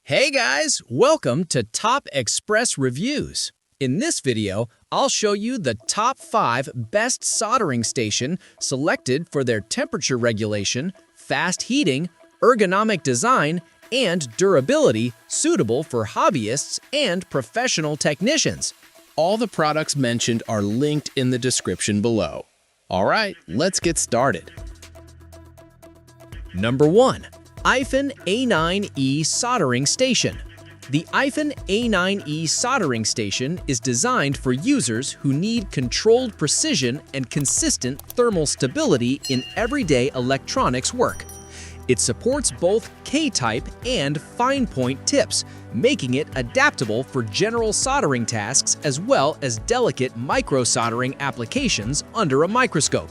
Hey guys, welcome to Top Express Reviews. In this video, I'll show you the top 5 best soldering station selected for their temperature regulation, fast heating, ergonomic design, and durability suitable for hobbyists and professional technicians. All the products mentioned are linked in the description below. All right, let's get started. Number 1. AIFEN A9E Soldering Station. The AIFEN A9E Soldering Station is designed for users who need controlled precision and consistent thermal stability in everyday electronics work. It supports both K-type and fine point tips, making it adaptable for general soldering tasks as well as delicate micro-soldering applications under a microscope.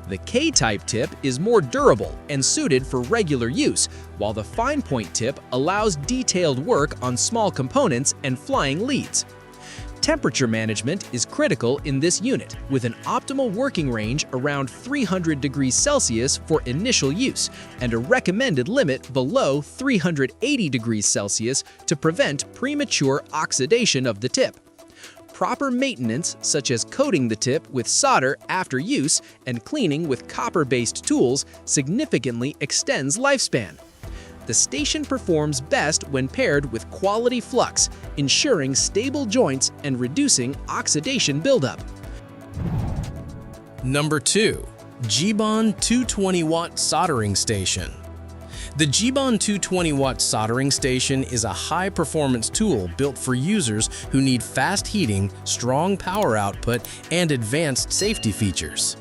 The K-type tip is more durable and suited for regular use, while the fine point tip allows detailed work on small components and flying leads. Temperature management is critical in this unit, with an optimal working range around 300 degrees Celsius for initial use and a recommended limit below 380 degrees Celsius to prevent premature oxidation of the tip. Proper maintenance, such as coating the tip with solder after use and cleaning with copper-based tools, significantly extends lifespan. The station performs best when paired with quality flux, ensuring stable joints and reducing oxidation buildup. Number 2. GEEBOON 220-watt soldering station. The GEEBOON 220-watt soldering station is a high-performance tool built for users who need fast heating, strong power output, and advanced safety features.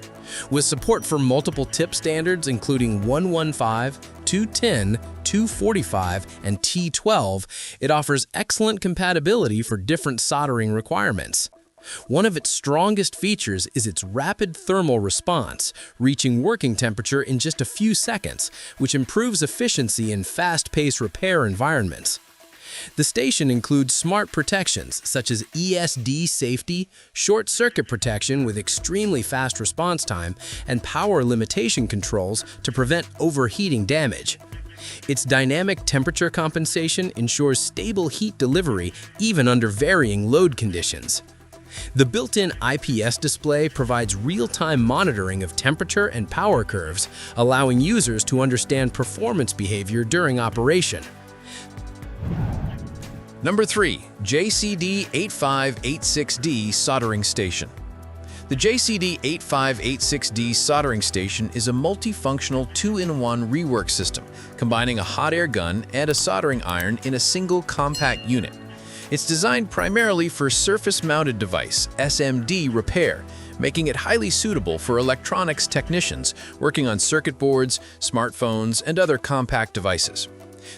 With support for multiple tip standards including 115, 210, 245, and T12, it offers excellent compatibility for different soldering requirements. One of its strongest features is its rapid thermal response, reaching working temperature in just a few seconds, which improves efficiency in fast-paced repair environments. The station includes smart protections such as ESD safety, short-circuit protection with extremely fast response time, and power limitation controls to prevent overheating damage. Its dynamic temperature compensation ensures stable heat delivery even under varying load conditions. The built-in IPS display provides real-time monitoring of temperature and power curves, allowing users to understand performance behavior during operation. Number 3. JCD8586D Soldering Station. The JCD8586D Soldering Station is a multifunctional 2-in-1 rework system, combining a hot air gun and a soldering iron in a single compact unit. It's designed primarily for surface-mounted device (SMD) repair, making it highly suitable for electronics technicians working on circuit boards, smartphones, and other compact devices.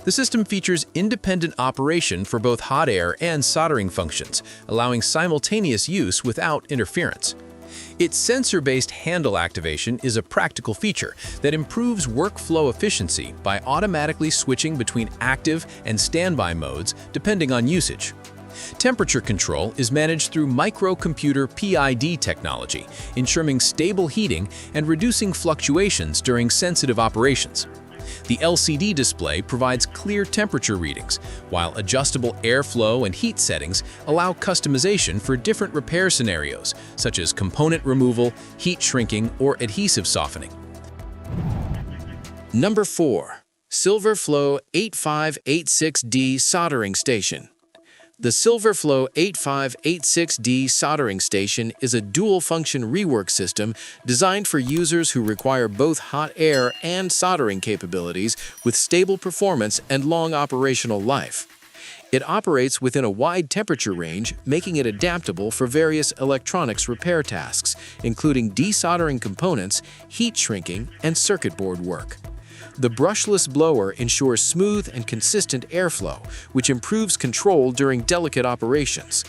The system features independent operation for both hot air and soldering functions, allowing simultaneous use without interference. Its sensor-based handle activation is a practical feature that improves workflow efficiency by automatically switching between active and standby modes depending on usage. Temperature control is managed through microcomputer PID technology, ensuring stable heating and reducing fluctuations during sensitive operations. The LCD display provides clear temperature readings, while adjustable airflow and heat settings allow customization for different repair scenarios, such as component removal, heat shrinking, or adhesive softening. Number 4. Silverflo 8586D Soldering Station. The Silverflo 8586D Soldering Station is a dual-function rework system designed for users who require both hot air and soldering capabilities with stable performance and long operational life. It operates within a wide temperature range, making it adaptable for various electronics repair tasks, including desoldering components, heat shrinking, and circuit board work. The brushless blower ensures smooth and consistent airflow, which improves control during delicate operations.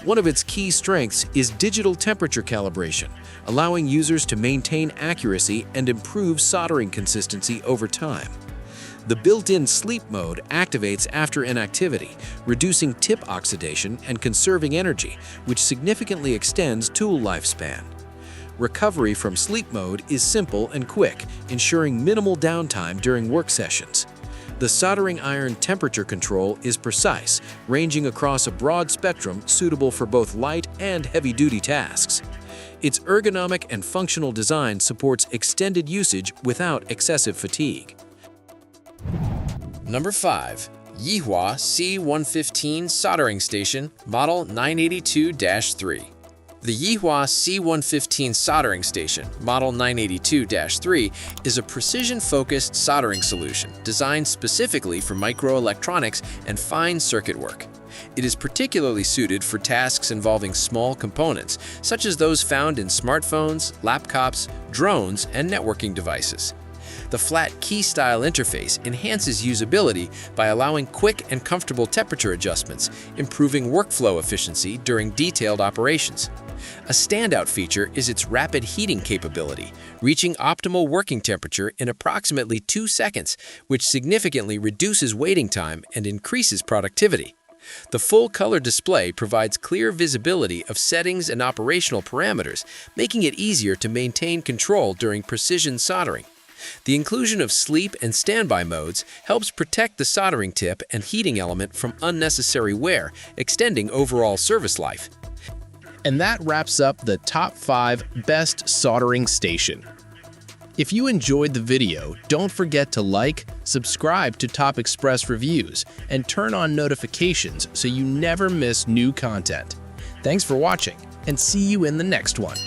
One of its key strengths is digital temperature calibration, allowing users to maintain accuracy and improve soldering consistency over time. The built-in sleep mode activates after inactivity, reducing tip oxidation and conserving energy, which significantly extends tool lifespan. Recovery from sleep mode is simple and quick, ensuring minimal downtime during work sessions. The soldering iron temperature control is precise, ranging across a broad spectrum suitable for both light and heavy-duty tasks. Its ergonomic and functional design supports extended usage without excessive fatigue. Number 5. YIHUA C115 Soldering Station, Model 982-3. The YIHUA C115 Soldering Station, Model 982-3, is a precision-focused soldering solution designed specifically for microelectronics and fine circuit work. It is particularly suited for tasks involving small components, such as those found in smartphones, laptops, drones, and networking devices. The flat key-style interface enhances usability by allowing quick and comfortable temperature adjustments, improving workflow efficiency during detailed operations. A standout feature is its rapid heating capability, reaching optimal working temperature in approximately 2 seconds, which significantly reduces waiting time and increases productivity. The full-color display provides clear visibility of settings and operational parameters, making it easier to maintain control during precision soldering. The inclusion of sleep and standby modes helps protect the soldering tip and heating element from unnecessary wear, extending overall service life. And that wraps up the top 5 best soldering station. If you enjoyed the video, don't forget to like, subscribe to Top Express Reviews, and turn on notifications so you never miss new content. Thanks for watching, and see you in the next one.